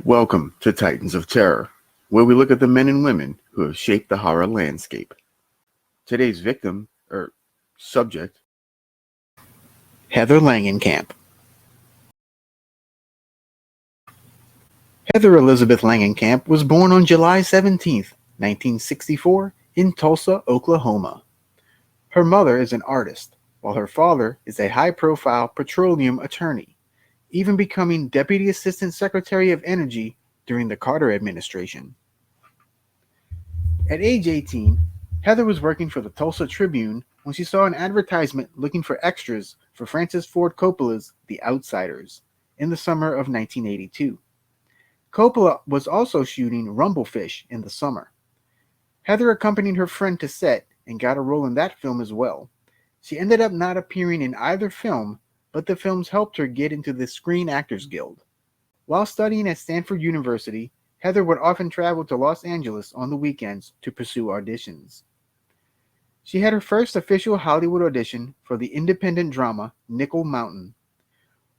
Welcome to Titans of Terror, where we look at the men and women who have shaped the horror landscape. Today's victim, or subject, Heather Langenkamp. Heather Elizabeth Langenkamp was born on July 17th, 1964, in Tulsa, Oklahoma. Her mother is an artist, while her father is a high-profile petroleum attorney, even becoming Deputy Assistant Secretary of Energy during the Carter administration. At age 18, Heather was working for the Tulsa Tribune when she saw an advertisement looking for extras for Francis Ford Coppola's The Outsiders in the summer of 1982. Coppola was also shooting Rumblefish in the summer. Heather accompanied her friend to set and got a role in that film as well. She ended up not appearing in either film, but the films helped her get into the Screen Actors Guild. While studying at Stanford University, Heather would often travel to Los Angeles on the weekends to pursue auditions. She had her first official Hollywood audition for the independent drama Nickel Mountain.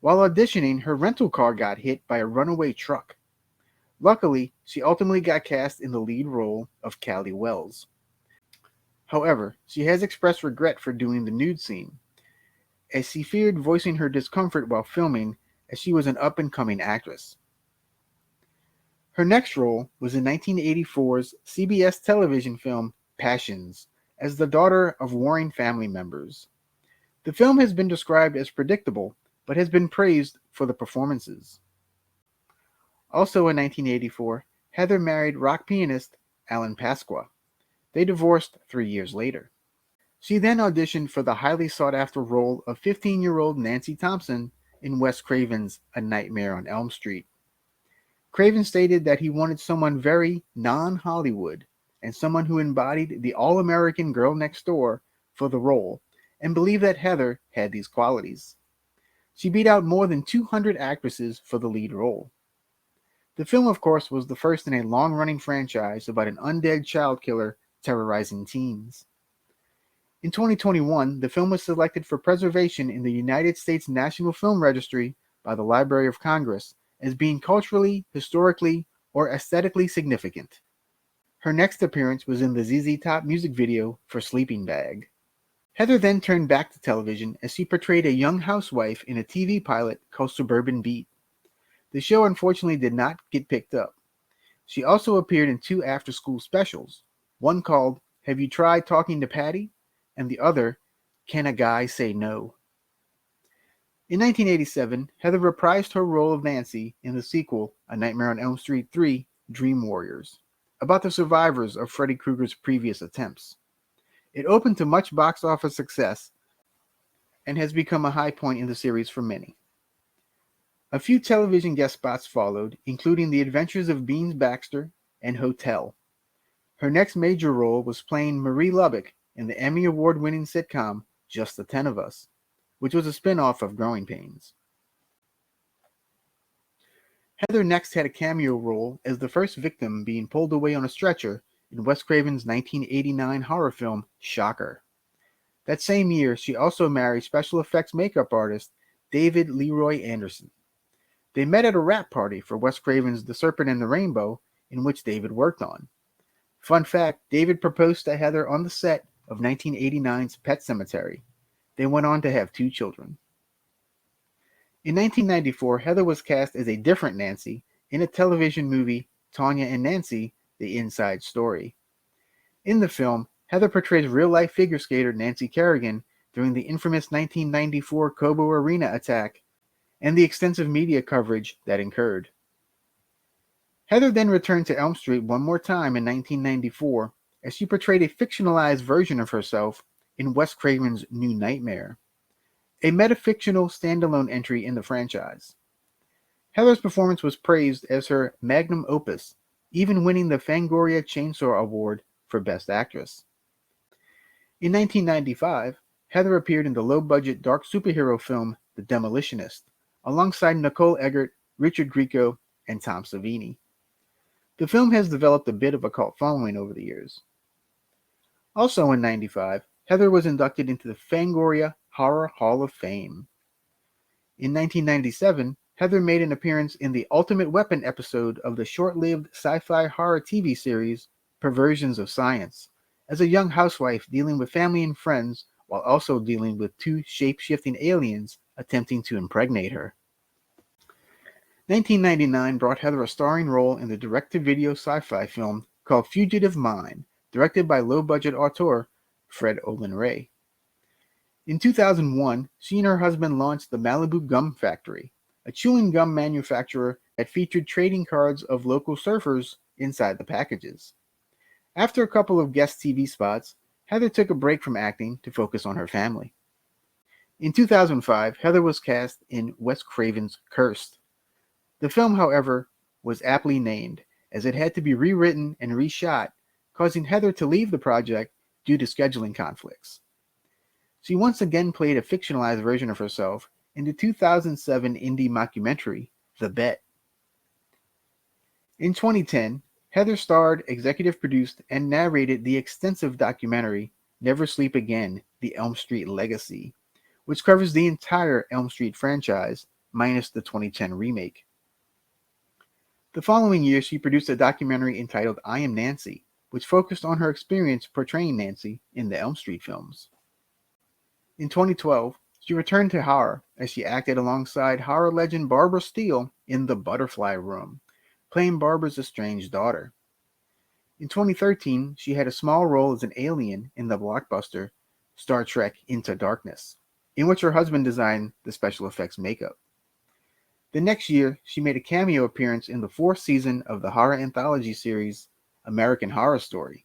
While auditioning, her rental car got hit by a runaway truck. Luckily, she ultimately got cast in the lead role of Callie Wells. However, she has expressed regret for doing the nude scene, as she feared voicing her discomfort while filming, as she was an up-and-coming actress. Her next role was in 1984's CBS television film Passions, as the daughter of warring family members. The film has been described as predictable, but has been praised for the performances. Also in 1984, Heather married rock pianist Alan Pasqua. They divorced 3 years later. She then auditioned for the highly sought-after role of 15-year-old Nancy Thompson in Wes Craven's A Nightmare on Elm Street. Craven stated that he wanted someone very non-Hollywood and someone who embodied the all-American girl next door for the role, and believed that Heather had these qualities. She beat out more than 200 actresses for the lead role. The film, of course, was the first in a long-running franchise about an undead child killer terrorizing teens. In 2021, the film was selected for preservation in the United States National Film Registry by the Library of Congress as being culturally, historically, or aesthetically significant. Her next appearance was in the ZZ Top music video for Sleeping Bag. Heather then turned back to television as she portrayed a young housewife in a TV pilot called Suburban Beat. The show unfortunately did not get picked up. She also appeared in 2 after-school specials, one called Have You Tried Talking to Patty? And the other, Can a Guy Say No? In 1987, Heather reprised her role of Nancy in the sequel, A Nightmare on Elm Street 3, Dream Warriors, about the survivors of Freddy Krueger's previous attempts. It opened to much box office success and has become a high point in the series for many. A few television guest spots followed, including The Adventures of Beans Baxter and Hotel. Her next major role was playing Marie Lubbock in the Emmy Award-winning sitcom Just the 10 of Us, which was a spin-off of Growing Pains. Heather next had a cameo role as the first victim being pulled away on a stretcher in Wes Craven's 1989 horror film Shocker. That same year, she also married special effects makeup artist David Leroy Anderson. They met at a wrap party for Wes Craven's The Serpent and the Rainbow, in which David worked on. Fun fact, David proposed to Heather on the set of 1989's Pet Sematary. They went on to have 2 children. In 1994, Heather was cast as a different Nancy in a television movie, Tanya and Nancy, The Inside Story. In the film, Heather portrays real-life figure skater Nancy Kerrigan during the infamous 1994 Cobo Arena attack and the extensive media coverage that incurred. Heather then returned to Elm Street one more time in 1994 as she portrayed a fictionalized version of herself in Wes Craven's New Nightmare, a metafictional standalone entry in the franchise. Heather's performance was praised as her magnum opus, even winning the Fangoria Chainsaw Award for Best Actress. In 1995, Heather appeared in the low-budget dark superhero film The Demolitionist, alongside Nicole Eggert, Richard Grieco, and Tom Savini. The film has developed a bit of a cult following over the years. Also in 1995, Heather was inducted into the Fangoria Horror Hall of Fame. In 1997, Heather made an appearance in the Ultimate Weapon episode of the short-lived sci-fi horror TV series Perversions of Science, as a young housewife dealing with family and friends while also dealing with two shape-shifting aliens attempting to impregnate her. 1999 brought Heather a starring role in the direct-to-video sci-fi film called Fugitive Mind, directed by low-budget auteur Fred Olin Ray. In 2001, she and her husband launched the Malibu Gum Factory, a chewing gum manufacturer that featured trading cards of local surfers inside the packages. After a couple of guest TV spots, Heather took a break from acting to focus on her family. In 2005, Heather was cast in Wes Craven's Cursed. The film, however, was aptly named, as it had to be rewritten and reshot, causing Heather to leave the project due to scheduling conflicts. She once again played a fictionalized version of herself in the 2007 indie mockumentary, The Bet. In 2010, Heather starred, executive produced, and narrated the extensive documentary Never Sleep Again, The Elm Street Legacy, which covers the entire Elm Street franchise, minus the 2010 remake. The following year, she produced a documentary entitled I Am Nancy, which focused on her experience portraying Nancy in the Elm Street films. In 2012, she returned to horror as she acted alongside horror legend Barbara Steele in The Butterfly Room, playing Barbara's estranged daughter. In 2013, she had a small role as an alien in the blockbuster Star Trek Into Darkness, in which her husband designed the special effects makeup. The next year, she made a cameo appearance in the fourth season of the horror anthology series American Horror Story,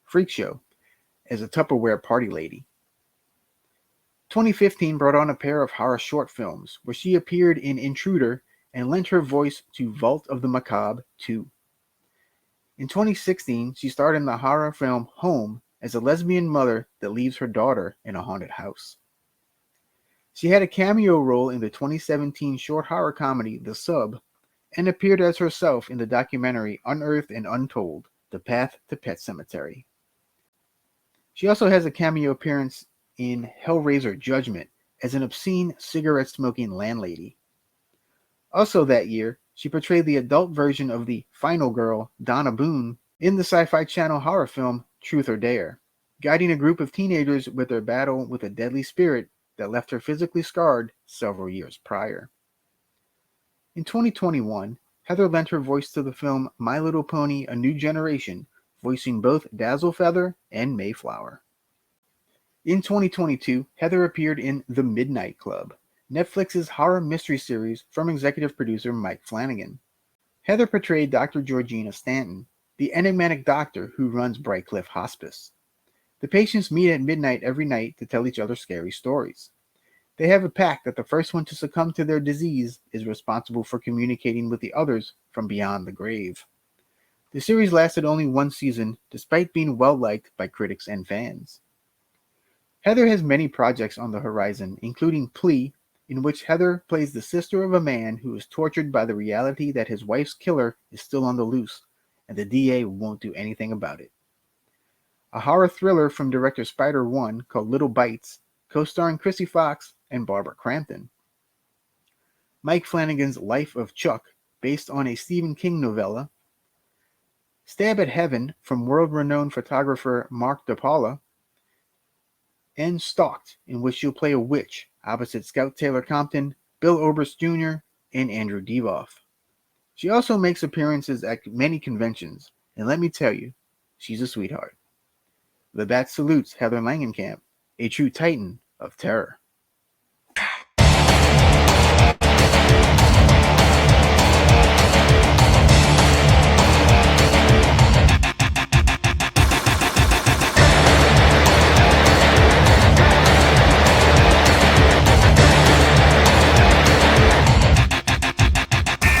Freak Show, as a Tupperware party lady. 2015 brought on a pair of horror short films, where she appeared in Intruder and lent her voice to Vault of the Macabre 2. In 2016, she starred in the horror film Home as a lesbian mother that leaves her daughter in a haunted house. She had a cameo role in the 2017 short horror comedy The Sub, and appeared as herself in the documentary Unearthed and Untold, The Path to Pet Cemetery. She also has a cameo appearance in Hellraiser Judgment as an obscene cigarette-smoking landlady. Also that year, she portrayed the adult version of the final girl, Donna Boone, in the Sci-Fi Channel horror film Truth or Dare, guiding a group of teenagers with their battle with a deadly spirit that left her physically scarred several years prior. In 2021, Heather lent her voice to the film My Little Pony: A New Generation, voicing both Dazzlefeather and Mayflower. In 2022, Heather appeared in The Midnight Club, Netflix's horror mystery series from executive producer Mike Flanagan. Heather portrayed Dr. Georgina Stanton, the enigmatic doctor who runs Bright Cliff Hospice. The patients meet at midnight every night to tell each other scary stories. They have a pact that the first one to succumb to their disease is responsible for communicating with the others from beyond the grave. The series lasted only one season, despite being well-liked by critics and fans. Heather has many projects on the horizon, including Plea, in which Heather plays the sister of a man who is tortured by the reality that his wife's killer is still on the loose, and the DA won't do anything about it. A horror thriller from director Spider One called Little Bites, co-starring Chrissy Fox and Barbara Crampton. Mike Flanagan's Life of Chuck, based on a Stephen King novella. Stab at Heaven from world-renowned photographer Mark DePaula. And Stalked, in which you'll play a witch opposite Scout Taylor Compton, Bill Oberst Jr., and Andrew Devoff. She also makes appearances at many conventions, and let me tell you, she's a sweetheart. The Bat salutes Heather Langenkamp, a true titan of terror.